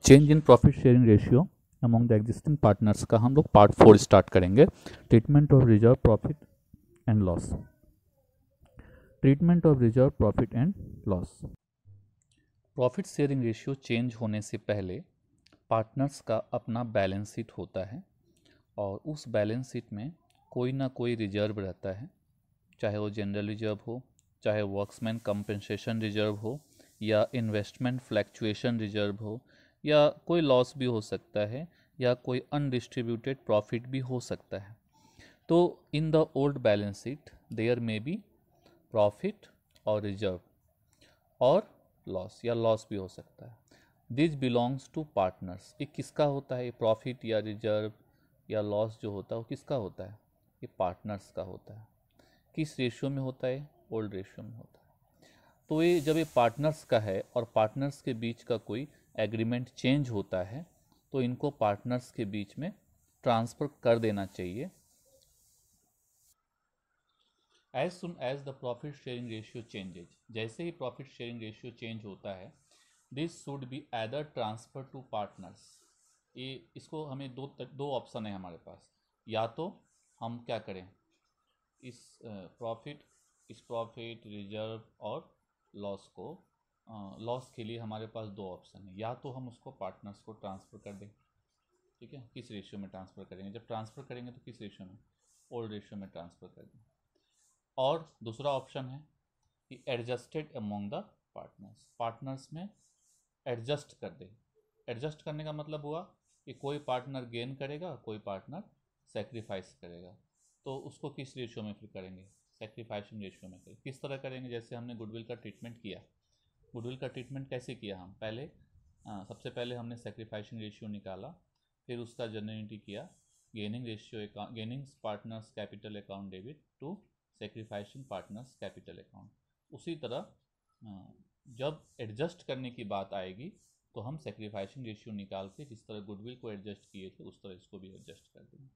Change in profit sharing ratio among the existing partners का हम लोग पार्ट 4 स्टार्ट करेंगे। Treatment of reserve profit and loss. Treatment of reserve profit and loss. Profit sharing ratio change होने से पहले partners का अपना balance sheet होता है और उस बैलेंस शीट में कोई ना कोई रिजर्व रहता है, चाहे वो जनरल रिजर्व हो, चाहे वर्क्समैन कंपनसेशन रिजर्व हो, या इन्वेस्टमेंट फ्लैक्चुएशन रिजर्व हो, या कोई लॉस भी हो सकता है, या कोई अनडिस्ट्रीब्यूटेड प्रॉफिट भी हो सकता है। तो in the old balance sheet there may be profit और रिजर्व और लॉस, या लॉस भी हो सकता है। This belongs to partners. ये किसका होता है? प्रॉफिट या रिजर्व या लॉस जो होता है वो किसका होता है? ये पार्टनर्स का होता है। किस रेशियो में होता है? ओल्ड रेशियो में होता है। तो ये जब ये पार्टनर्स का है और पार्टनर्स के बीच का कोई एग्रीमेंट चेंज होता है तो इनको पार्टनर्स के बीच में ट्रांसफ़र कर देना चाहिए। As soon as the profit sharing ratio changes, जैसे ही प्रॉफिट शेयरिंग रेशियो चेंज होता है, this should be either transfer to partners. ये इसको हमें दो ऑप्शन है हमारे पास। या तो हम क्या करें, इस प्रॉफिट रिजर्व और लॉस को लॉस के लिए हमारे पास दो ऑप्शन है। या तो हम उसको पार्टनर्स को ट्रांसफ़र कर दें, ठीक है। किस रेशियो में ट्रांसफ़र करेंगे? जब ट्रांसफ़र करेंगे तो किस रेशियो में? ओल्ड रेशियो में ट्रांसफ़र कर दें। और दूसरा ऑप्शन है कि एडजस्टेड अमॉन्ग द पार्टनर्स में एडजस्ट कर दे। एडजस्ट करने का मतलब हुआ कि कोई पार्टनर गेन करेगा, कोई पार्टनर सेक्रीफाइस करेगा। तो उसको किस रेशियो में फिर करेंगे? सेक्रीफाइसिंग रेशियो में करेंगे। किस तरह करेंगे? जैसे हमने गुडविल का ट्रीटमेंट किया। गुडविल का ट्रीटमेंट कैसे किया? हम पहले सबसे पहले हमने सेक्रीफाइसिंग रेशियो निकाला, फिर उसका जनरेटिव किया। Gaining partners capital account debit to sacrificing partners capital account. उसी तरह जब एडजस्ट करने की बात आएगी तो हम सेक्रीफाइसिंग रेशियो निकाल के जिस तरह गुडविल को एडजस्ट किए थे उस तरह इसको भी एडजस्ट कर देंगे।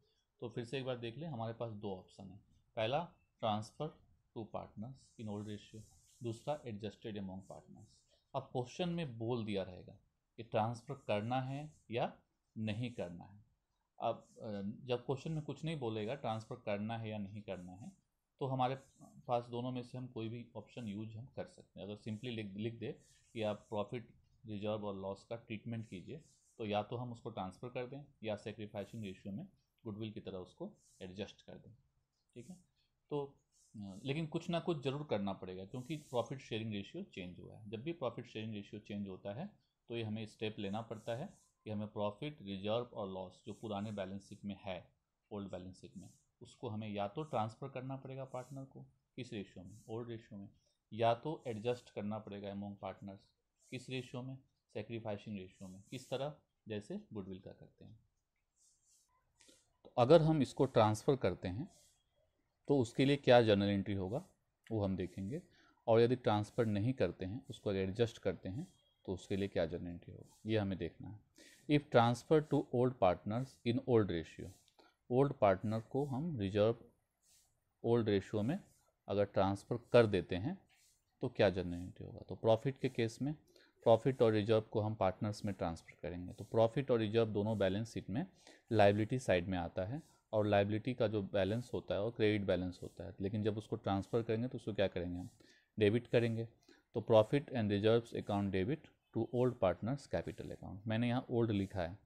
तो फिर से एक बार देख लें, हमारे पास दो ऑप्शन है। पहला transfer to partners in old ratio, दूसरा एडजस्टेड अमॉन्ग पार्टनर्स। अब क्वेश्चन में बोल दिया रहेगा कि ट्रांसफ़र करना है या नहीं करना है। अब जब क्वेश्चन में कुछ नहीं बोलेगा ट्रांसफ़र करना है या नहीं करना है, तो हमारे पास दोनों में से हम कोई भी ऑप्शन यूज हम कर सकते हैं। अगर सिंपली लिख दे कि आप प्रॉफिट रिजर्व और लॉस का ट्रीटमेंट कीजिए, तो या तो हम उसको ट्रांसफ़र कर दें या सेक्रीफाइसिंग रेशियो में गुडविल की तरह उसको एडजस्ट कर दें, ठीक है। तो लेकिन कुछ ना कुछ ज़रूर करना पड़ेगा क्योंकि प्रॉफिट शेयरिंग रेशियो चेंज हुआ है। जब भी प्रॉफिट शेयरिंग रेशियो चेंज होता है तो ये हमें स्टेप लेना पड़ता है कि हमें प्रॉफिट रिजर्व और लॉस जो पुराने बैलेंस शीट में है, ओल्ड बैलेंस शीट में, उसको हमें या तो ट्रांसफ़र करना पड़ेगा पार्टनर को, किस रेशियो में? ओल्ड रेशियो में। या तो एडजस्ट करना पड़ेगा अमॉन्ग पार्टनर्स, किस रेशियो में? सेक्रीफाइसिंग रेशियो में। किस तरह? जैसे गुडविल का करते हैं। तो अगर हम इसको ट्रांसफ़र करते हैं तो उसके लिए क्या जर्नल एंट्री होगा वो हम देखेंगे, और यदि ट्रांसफ़र नहीं करते हैं, उसको एडजस्ट करते हैं, तो उसके लिए क्या जर्नल एंट्री होगा ये हमें देखना है। If transfer to old partners in old ratio, old partner को हम रिजर्व ओल्ड रेशियो में अगर ट्रांसफ़र कर देते हैं तो क्या जर्नल एंट्री होगा? तो प्रॉफिट के केस में प्रॉफिट और रिजर्व को हम पार्टनर्स में ट्रांसफ़र करेंगे, तो प्रॉफिट और रिजर्व दोनों बैलेंस शीट में लायबिलिटी साइड में आता है, और लायबिलिटी का जो बैलेंस होता है वो क्रेडिट बैलेंस होता है। लेकिन जब उसको ट्रांसफ़र करेंगे तो उसको क्या करेंगे? हम डेबिट करेंगे। तो profit and reserves account debit to old partners capital account. मैंने यहाँ ओल्ड लिखा है,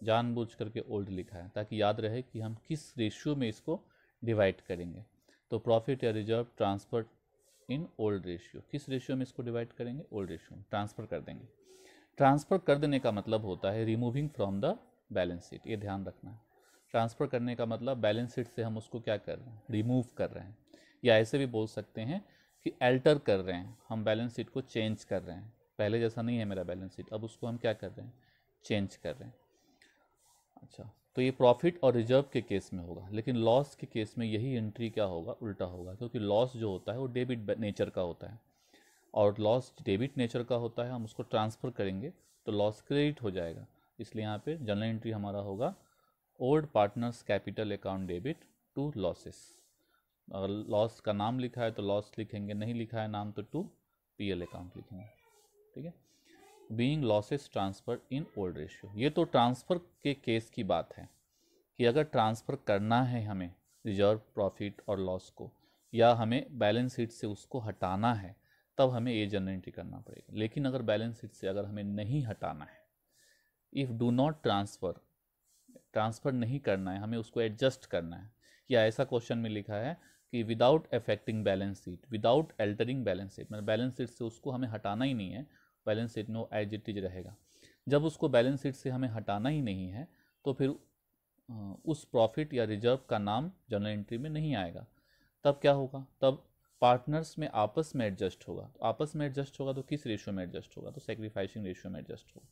जानबूझ करके ओल्ड लिखा है ताकि याद रहे कि हम किस रेशियो में इसको डिवाइड करेंगे। तो प्रॉफिट या रिजर्व ट्रांसफर इन ओल्ड रेशियो, किस रेशियो में इसको डिवाइड करेंगे? ओल्ड रेशियो में ट्रांसफ़र कर देंगे। ट्रांसफ़र कर देने का मतलब होता है removing from the balance sheet, ये ध्यान रखना है। ट्रांसफ़र करने का मतलब बैलेंस शीट से हम उसको क्या कर रहे हैं? रिमूव कर रहे हैं। या ऐसे भी बोल सकते हैं कि अल्टर कर रहे हैं, हम बैलेंस शीट को चेंज कर रहे हैं। पहले जैसा नहीं है मेरा बैलेंस शीट, अब उसको हम क्या कर रहे हैं? चेंज कर रहे हैं। अच्छा, तो ये प्रॉफिट और रिजर्व के केस में होगा, लेकिन लॉस के केस में यही एंट्री क्या होगा? उल्टा होगा, क्योंकि लॉस जो होता है वो डेबिट नेचर का होता है, और लॉस डेबिट नेचर का होता है। हम उसको ट्रांसफ़र करेंगे तो लॉस क्रेडिट हो जाएगा। इसलिए यहाँ पे जनरल एंट्री हमारा होगा old partners capital account debit to losses. अगर लॉस का नाम लिखा है तो लॉस लिखेंगे, नहीं लिखा है नाम तो टू पीएल अकाउंट लिखेंगे, ठीक है। बीइंग लॉसेस ट्रांसफर इन ओल्ड रेशियो। ये तो ट्रांसफ़र के केस की बात है कि अगर ट्रांसफ़र करना है हमें रिजर्व, प्रॉफिट और लॉस को, या हमें बैलेंस शीट से उसको हटाना है, तब हमें ये जनरल एंट्री करना पड़ेगा। लेकिन अगर बैलेंस शीट से अगर हमें नहीं हटाना है, इफ़ डू नॉट ट्रांसफ़र नहीं करना है, हमें उसको एडजस्ट करना है, या ऐसा क्वेश्चन में लिखा है कि without affecting balance sheet, without altering balance sheet, मतलब बैलेंस शीट से उसको हमें हटाना ही नहीं है, बैलेंस शीट में वो एज इट इज रहेगा। जब उसको बैलेंस शीट से हमें हटाना ही नहीं है, तो फिर उस प्रॉफिट या रिजर्व का नाम जनरल एंट्री में नहीं आएगा। तब क्या होगा? तब पार्टनर्स में आपस में एडजस्ट होगा। तो आपस में एडजस्ट होगा तो किस रेशियो में एडजस्ट होगा? तो सेक्रीफाइसिंग रेशियो में एडजस्ट होगा।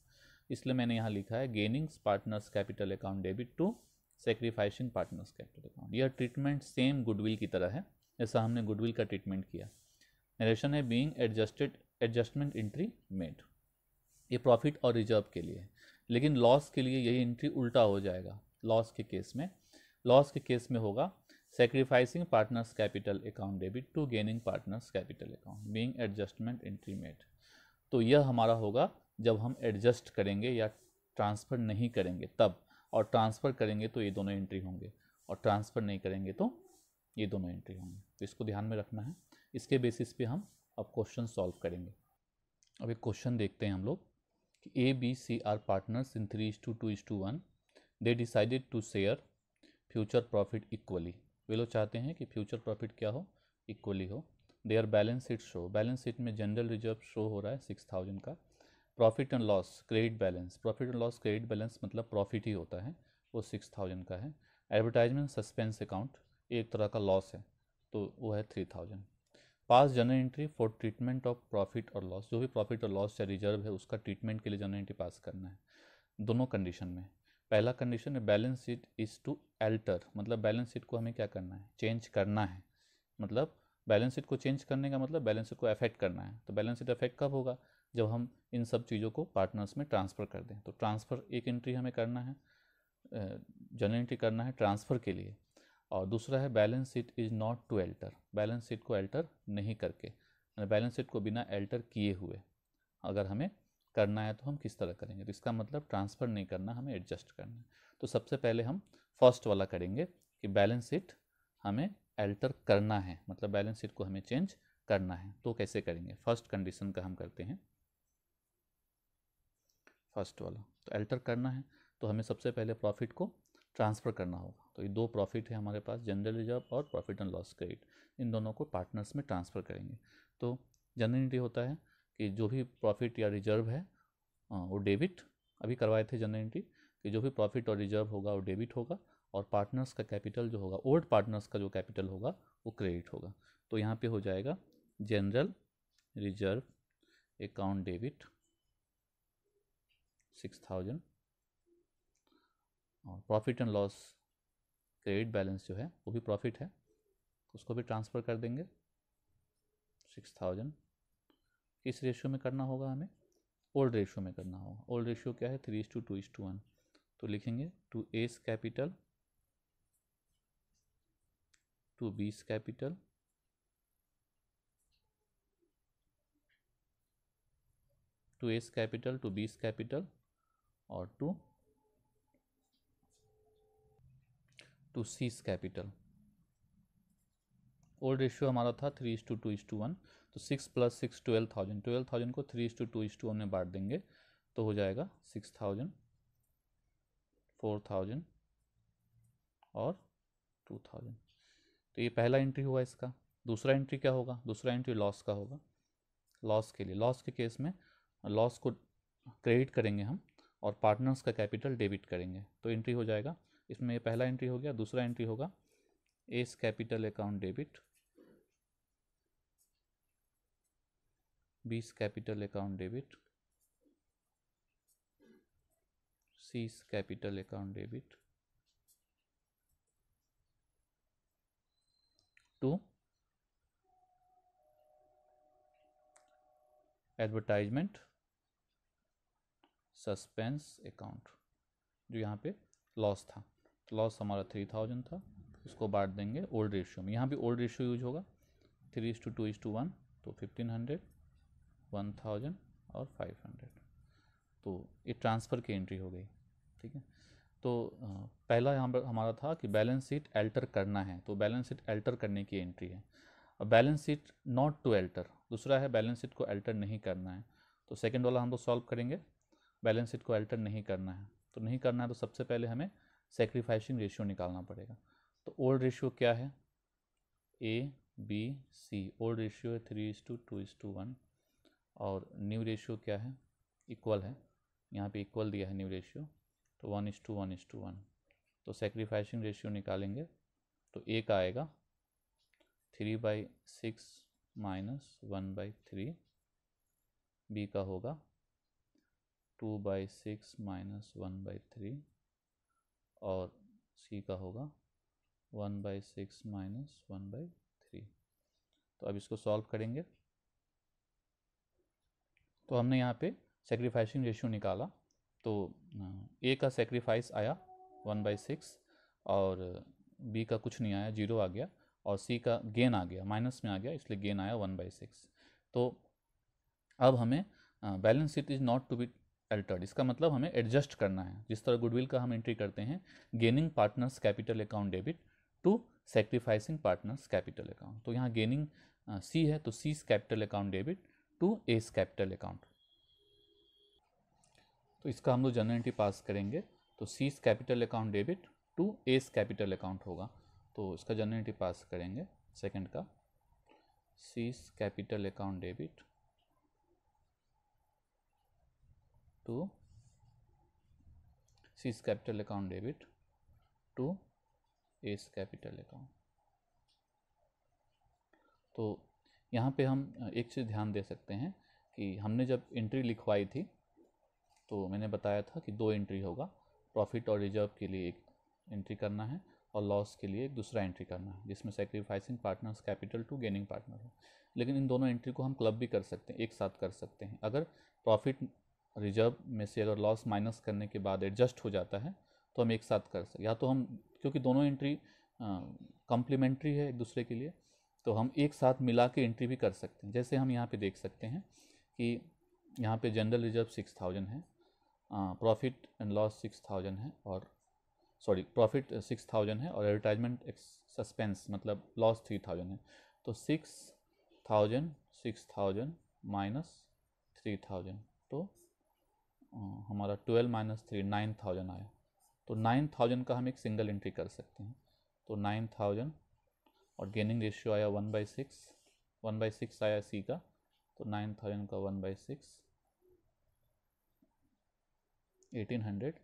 इसलिए मैंने यहाँ लिखा है gaining partners capital account debit to sacrificing partners capital account. यह ट्रीटमेंट सेम गुडविल की तरह है जैसा हमने गुडविल का ट्रीटमेंट किया। नरेशन है बीइंग एडजस्टमेंट एंट्री मेड। ये प्रॉफिट और रिजर्व के लिए है, लेकिन लॉस के लिए यही एंट्री उल्टा हो जाएगा। लॉस के केस में होगा sacrificing partners capital account debit to gaining partners capital account being adjustment entry made. तो यह हमारा होगा जब हम एडजस्ट करेंगे या ट्रांसफ़र नहीं करेंगे तब, और ट्रांसफ़र करेंगे तो ये दोनों एंट्री होंगे, और ट्रांसफ़र नहीं करेंगे तो ये दोनों एंट्री होंगे। तो इसको ध्यान में रखना है। इसके बेसिस पे हम अब क्वेश्चन सॉल्व करेंगे। अब एक क्वेश्चन देखते हैं हम लोग कि A B C are partners in 3:2:1। They decided to share future profit equally. वे लोग चाहते हैं कि फ्यूचर प्रॉफिट क्या हो? इक्वली हो। Their balance sheet show, balance sheet में जनरल रिजर्व शो हो रहा है 6000 का। Profit and loss credit balance, profit and loss credit balance मतलब प्रॉफिट ही होता है, वो 6000 का है। एडवर्टाइजमेंट सस्पेंस अकाउंट एक तरह का लॉस है, तो वो है 3000। Pass general entry for treatment of profit और लॉस, जो भी प्रॉफिट और लॉस या रिजर्व है उसका ट्रीटमेंट के लिए जनरल एंट्री पास करना है। दोनों कंडीशन में, पहला कंडीशन है balance sheet is to alter, मतलब बैलेंस शीट को हमें क्या करना है? चेंज करना है। मतलब बैलेंस शीट को चेंज करने का मतलब बैलेंस शीट को अफेक्ट करना है। तो बैलेंस शीट अफेक्ट कब होगा? जब हम इन सब चीज़ों को पार्टनर्स में ट्रांसफ़र कर दें। तो ट्रांसफ़र एक एंट्री हमें करना है, जनरल एंट्री करना है ट्रांसफ़र के लिए। और दूसरा है balance sheet is not to alter, balance sheet को अल्टर नहीं करके, बैलेंस शीट को बिना अल्टर किए हुए अगर हमें करना है तो हम किस तरह करेंगे? तो इसका मतलब ट्रांसफ़र नहीं करना, हमें एडजस्ट करना है। तो सबसे पहले हम फर्स्ट वाला करेंगे कि बैलेंस शीट हमें अल्टर करना है, मतलब बैलेंस शीट को हमें चेंज करना है। तो कैसे करेंगे? फर्स्ट कंडीशन का हम करते हैं, फर्स्ट वाला। तो अल्टर करना है तो हमें सबसे पहले प्रॉफिट को ट्रांसफ़र करना होगा। तो ये दो प्रॉफिट है हमारे पास, जनरल रिजर्व और प्रॉफिट एंड लॉस क्रेडिट, इन दोनों को पार्टनर्स में ट्रांसफ़र करेंगे। तो जनरल एंट्री होता है कि जो भी प्रॉफिट या रिजर्व है वो डेबिट, अभी करवाए थे जनरल एंट्री कि जो भी प्रॉफिट और रिजर्व होगा वो डेबिट होगा, और पार्टनर्स का कैपिटल जो होगा, ओल्ड पार्टनर्स का जो कैपिटल होगा वो क्रेडिट होगा। तो यहाँ पे हो जाएगा जनरल रिजर्व अकाउंट डेबिट 6000, और profit and loss credit balance जो है वो भी प्रॉफिट है, उसको भी ट्रांसफ़र कर देंगे 6000। किस रेशियो में करना होगा? हमें ओल्ड रेशियो में करना होगा। ओल्ड रेशियो क्या है? 3:2:1। तो लिखेंगे to A's capital to B's capital to A's capital to B's capital और to C's capital. Old ratio हमारा था 3:2:1। तो 6 + 6 12,000, 12,000 को 3:2:1 में बांट देंगे तो हो जाएगा 6000, 4000 और 2000। तो ये पहला एंट्री हुआ इसका। दूसरा एंट्री क्या होगा? दूसरा एंट्री लॉस का होगा। लॉस के लिए, लॉस के केस में लॉस को क्रेडिट करेंगे हम और पार्टनर्स का कैपिटल डेबिट करेंगे। तो एंट्री हो जाएगा इसमें, ये पहला एंट्री हो गया। दूसरा एंट्री होगा A's capital account debit, B's capital account debit, C's capital account debit to advertisement suspense account, जो यहाँ पे लॉस था। तो लॉस हमारा 3000 था, उसको बांट देंगे ओल्ड रेशियो में। यहाँ भी ओल्ड रेशियो यूज होगा 3:2:1, तो 1500, 1000 और 500। तो ये ट्रांसफ़र की एंट्री हो गई, ठीक है। तो पहला यहाँ पर हमारा था कि बैलेंस शीट अल्टर करना है, तो बैलेंस शीट अल्टर करने की एंट्री है। अब balance sheet not to alter, दूसरा है बैलेंस शीट को अल्टर नहीं करना है। तो सेकंड वाला हम लोग सॉल्व करेंगे, बैलेंस शीट को अल्टर नहीं करना है। तो नहीं करना है तो सबसे पहले हमें सेक्रीफाइसिंग रेशियो निकालना पड़ेगा। तो ओल्ड रेशियो क्या है, ABC। ओल्ड रेशियो है 3:2:1 और न्यू रेशियो क्या है, इक्वल है, यहाँ पे इक्वल दिया है न्यू रेशियो, तो 1:1:1। तो सेक्रीफाइसिंग रेशियो निकालेंगे तो ए का आएगा 3/6 - 1/3, बी का होगा 2/6 - 1/3 और सी का होगा 1/6 - 1/3। तो अब इसको सॉल्व करेंगे तो हमने यहाँ पे सेक्रीफाइसिंग रेशियो निकाला, तो ए का सेक्रीफाइस आया 1/6 और बी का कुछ नहीं आया, 0 आ गया, और सी का गेन आ गया, माइनस में आ गया, इसलिए गेन आया 1/6। तो अब हमें balance sheet is not to be altered, इसका मतलब हमें एडजस्ट करना है। जिस तरह गुडविल का हम एंट्री करते हैं, gaining partners capital account debit to sacrificing partners capital account, तो यहाँ गेनिंग सी है तो C's capital account debit to A's capital account. तो इसका हम लोग जनरल एंट्री पास करेंगे, तो C's capital account debit to A's capital account होगा। तो इसका जनरल एंट्री पास करेंगे सेकंड का, C's capital account debit to C's capital account debit to A's capital account. तो यहाँ पे हम एक चीज़ ध्यान दे सकते हैं कि हमने जब एंट्री लिखवाई थी तो मैंने बताया था कि 2 एंट्री होगा, प्रॉफिट और रिजर्व के लिए एक एंट्री करना है और लॉस के लिए एक दूसरा एंट्री करना है, जिसमें sacrificing partners capital to gaining partner हो। लेकिन इन दोनों एंट्री को हम क्लब भी कर सकते हैं, एक साथ कर सकते हैं। अगर प्रॉफिट रिजर्व में से अगर लॉस माइनस करने के बाद एडजस्ट हो जाता है तो हम एक साथ कर सकते, या तो हम, क्योंकि दोनों एंट्री कॉम्प्लीमेंट्री है एक दूसरे के लिए, तो हम एक साथ मिला के एंट्री भी कर सकते हैं। जैसे हम यहाँ पे देख सकते हैं कि यहाँ पे जनरल रिजर्व 6000 है, प्रॉफिट एंड लॉस 6000 है, और सॉरी प्रॉफिट 6000 है और एडवर्टाइजमेंट सस्पेंस मतलब लॉस 3000 है। तो 6000 6000 माइनस 3000, तो हमारा 12 - 3 9000 आया। तो 9000 का हम एक सिंगल एंट्री कर सकते हैं, तो 9000 और गेनिंग रेशियो आया 1/6, 1/6 आया सी का, तो 9000 का 1/6 1800,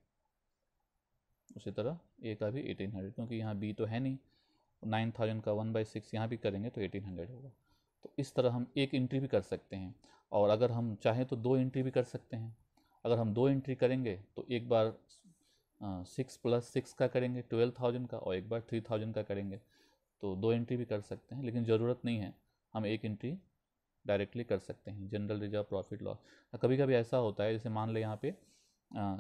उसी तरह ए का भी 1800, क्योंकि यहाँ बी तो है नहीं, 9000 का 1/6 यहाँ भी करेंगे तो 1800 होगा। तो इस तरह हम एक एंट्री भी कर सकते हैं, और अगर हम चाहें तो 2 एंट्री भी कर सकते हैं। अगर हम 2 एंट्री करेंगे तो एक बार 6 + 6 का करेंगे 12000 का, और एक बार 3000 का करेंगे, तो 2 एंट्री भी कर सकते हैं। लेकिन ज़रूरत नहीं है, हम एक एंट्री डायरेक्टली कर सकते हैं, जनरल रिजर्व प्रॉफिट लॉस। कभी कभी ऐसा होता है, जैसे मान लें यहाँ पे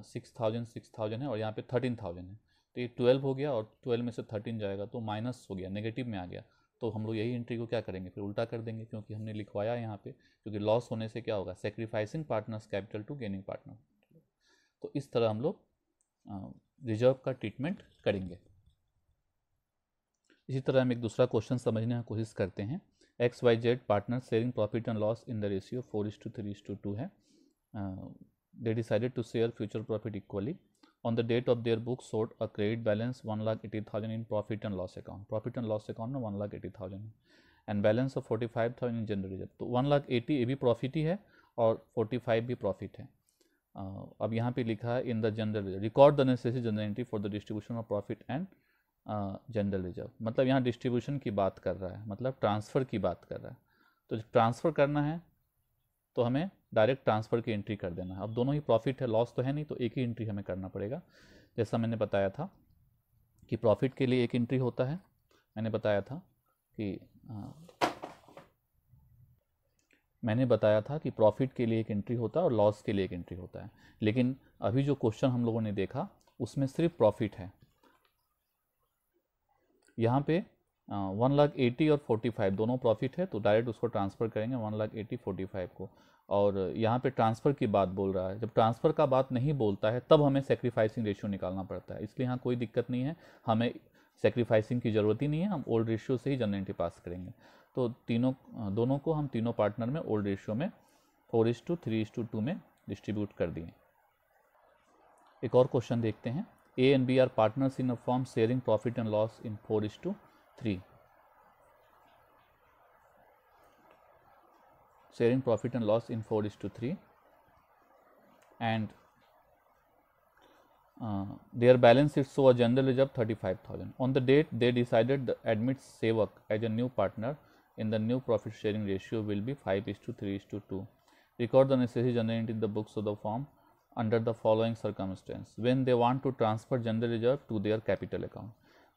6000 है और यहाँ पे 13000 है, तो ये 12 हो गया और 12 में से 13 जाएगा तो माइनस हो गया, नेगेटिव में आ गया। तो हम लोग यही एंट्री को क्या करेंगे, फिर उल्टा कर देंगे, क्योंकि हमने लिखवाया यहाँ पे, क्योंकि लॉस होने से क्या होगा, sacrificing partners capital to gaining partner. तो इस तरह हम लोग रिजर्व का ट्रीटमेंट करेंगे। इसी तरह हम एक दूसरा क्वेश्चन समझने की कोशिश करते हैं। XYZ partner sharing profit and loss in the ratio 4:3:2 है। They decided to share future profit equally. On the date of their book showed a credit balance 1,80,000 in profit and loss account. Profit and loss account में 1,80,000 है, and balance of 45,000 in general reserve. तो 1,80,000 ये भी profit ही है और 45 भी profit है। अब यहाँ पे लिखा है in the general record the necessary general entry for the distribution of profit and general reserve. मतलब यहाँ डिस्ट्रीब्यूशन की बात कर रहा है, मतलब ट्रांसफ़र की बात कर रहा है। तो ट्रांसफ़र करना है तो हमें डायरेक्ट ट्रांसफ़र की एंट्री कर देना है। अब दोनों ही प्रॉफिट है, लॉस तो है नहीं, तो एक ही एंट्री हमें करना पड़ेगा। जैसा मैंने बताया था कि प्रॉफिट के लिए एक एंट्री होता है, मैंने बताया था कि प्रॉफिट के लिए एक एंट्री होता है और लॉस के लिए एक एंट्री होता है। लेकिन अभी जो क्वेश्चन हम लोगों ने देखा उसमें सिर्फ प्रॉफिट है। यहाँ पे 1,80,000 और 45 दोनों प्रॉफिट है, तो डायरेक्ट उसको ट्रांसफ़र करेंगे 1,80,000 45 को, और यहाँ पे ट्रांसफ़र की बात बोल रहा है। जब ट्रांसफ़र का बात नहीं बोलता है तब हमें सेक्रीफाइसिंग रेशियो निकालना पड़ता है, इसलिए यहाँ कोई दिक्कत नहीं है, हमें सेक्रीफाइसिंग की ज़रूरत ही नहीं है, हम ओल्ड रेशियो से ही जनरल एंट्री पास करेंगे। तो दोनों को हम तीनों पार्टनर में ओल्ड रेशियो में 4:3:2 में डिस्ट्रीब्यूट कर दिए। एक और क्वेश्चन देखते हैं। A and B are partners in a form sharing profit and loss in 4:3, sharing profit and loss in 4:3, and their balance sheet show a general reserve 35,000. On the date they decided to admit Sevak as a new partner in the new profit sharing ratio will be 5:3:2. Record the necessary general entry in the books of the firm under the following circumstance when they want to transfer general reserve to their capital account.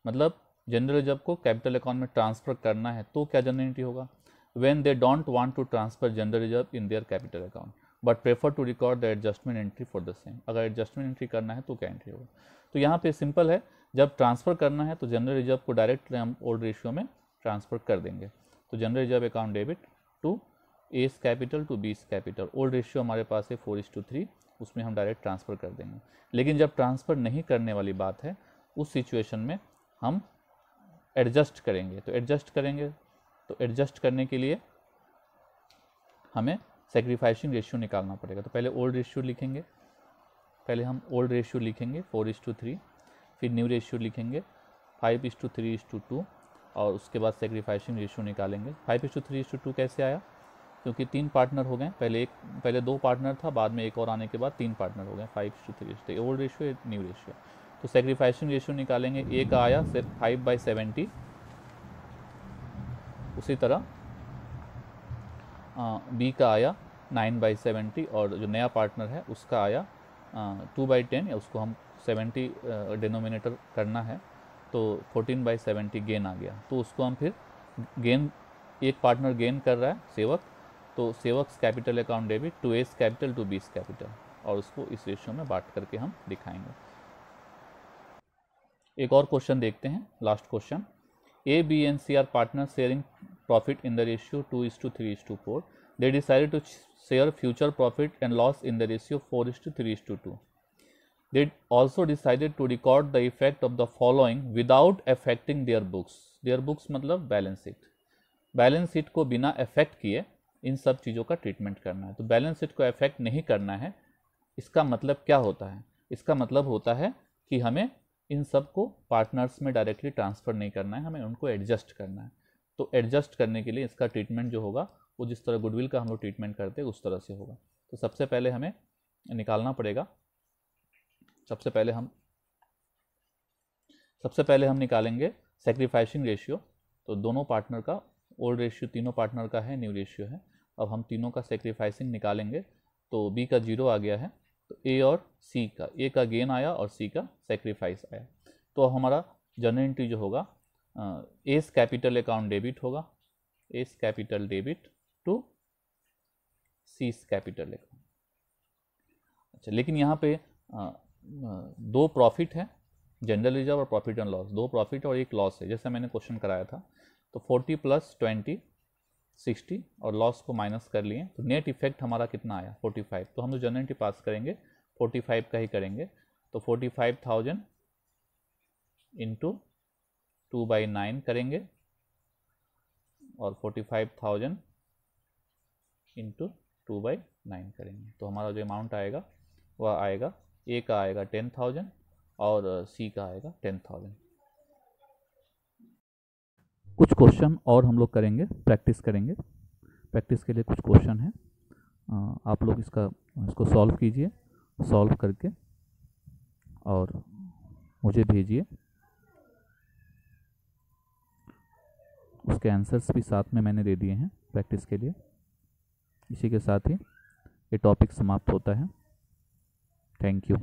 मतलब general reserve को capital account में transfer करना है तो क्या general entry होगा? When they don't want to transfer general reserve in their capital account but prefer to record the adjustment entry for the same. अगर adjustment entry करना है तो क्या एंट्री होगा? तो यहाँ पे सिंपल है, जब ट्रांसफ़र करना है तो जनरल रिजर्व को डायरेक्ट हम ओल्ड रेशियो में ट्रांसफ़र कर देंगे। तो general reserve account debit to A's capital to B's capital, old ratio हमारे पास है 4:3, उसमें हम डायरेक्ट ट्रांसफ़र कर देंगे। लेकिन जब ट्रांसफ़र नहीं करने वाली बात है उस सिचुएशन में हम एडजस्ट करेंगे। तो एडजस्ट करने के लिए हमें सेक्रीफाइसिंग रेशियो निकालना पड़ेगा। तो पहले ओल्ड रेशियो लिखेंगे, पहले हम ओल्ड रेशियो लिखेंगे 4:3, फिर न्यू रेशियो लिखेंगे 5:3:2 और उसके बाद सेक्रीफाइसिंग रेशियो निकालेंगे। 5:3:2 कैसे आया? क्योंकि 3 पार्टनर हो गए, पहले 2 पार्टनर था, बाद में एक और आने के बाद 3 पार्टनर हो गए, 5:3:2 ओल्ड रेशियो न्यू रेशियो। तो सेक्रीफाइसिंग रेशियो निकालेंगे, ए का आया 5/70, उसी तरह बी का आया 9/70 और जो नया पार्टनर है उसका आया 2/10, या उसको हम 70 डिनोमिनेटर करना है तो 14/70 गेन आ गया। तो उसको हम फिर गेन, एक पार्टनर गेन कर रहा है सेवक, तो सेवक्स capital account debit to A's capital to B's capital, और उसको इस रेशियो में बांट करके हम दिखाएंगे। एक और क्वेश्चन देखते हैं, last question. A, B and C are partners sharing profit in the ratio 2:3:4. They decided to share future profit and loss in the ratio 4:3:2. They also decided to record the effect of the following without affecting their books. Their books मतलब balance sheet. Balance sheet को बिना affect किए इन सब चीज़ों का treatment करना है। तो बैलेंस शीट को अफेक्ट नहीं करना है, इसका मतलब क्या होता है? इसका मतलब होता है कि हमें इन सब को पार्टनर्स में डायरेक्टली ट्रांसफ़र नहीं करना है, हमें उनको एडजस्ट करना है। तो एडजस्ट करने के लिए इसका ट्रीटमेंट जो होगा वो जिस तरह गुडविल का हम लोग ट्रीटमेंट करते हैं उस तरह से होगा। तो सबसे पहले हमें निकालना पड़ेगा, सबसे पहले हम निकालेंगे सेक्रीफाइसिंग रेशियो। तो दोनों पार्टनर का ओल्ड रेशियो तीनों पार्टनर का है, न्यू रेशियो है। अब हम तीनों का सेक्रीफाइसिंग निकालेंगे। तो बी का 0 आ गया है, तो ए और सी का, ए का गेन आया और सी का सेक्रीफाइस आया। तो हमारा जनरल एंट्री जो होगा एस कैपिटल अकाउंट डेबिट होगा, A's capital debit to C capital account. अच्छा, लेकिन यहाँ पे 2 प्रॉफिट है, जनरल रिजर्व और प्रॉफिट एंड लॉस, 2 प्रॉफिट और 1 लॉस है, जैसा मैंने क्वेश्चन कराया था। तो 40 + 20 60 और लॉस को माइनस कर लिए, तो नेट इफेक्ट हमारा कितना आया 45। तो हम लोग जनरल एंट्री पास करेंगे 45 का ही करेंगे। तो 45,000 इंटू 2/9 करेंगे और 45,000 इंटू 2/9 करेंगे। तो हमारा जो अमाउंट आएगा वह आएगा, ए का आएगा 10,000 और सी का आएगा 10,000। कुछ क्वेश्चन और हम लोग करेंगे, प्रैक्टिस करेंगे। प्रैक्टिस के लिए कुछ क्वेश्चन है, आप लोग इसको सॉल्व कीजिए, सॉल्व करके और मुझे भेजिए। उसके आंसर्स भी साथ में मैंने दे दिए हैं प्रैक्टिस के लिए। इसी के साथ ही ये टॉपिक समाप्त होता है। Thank you.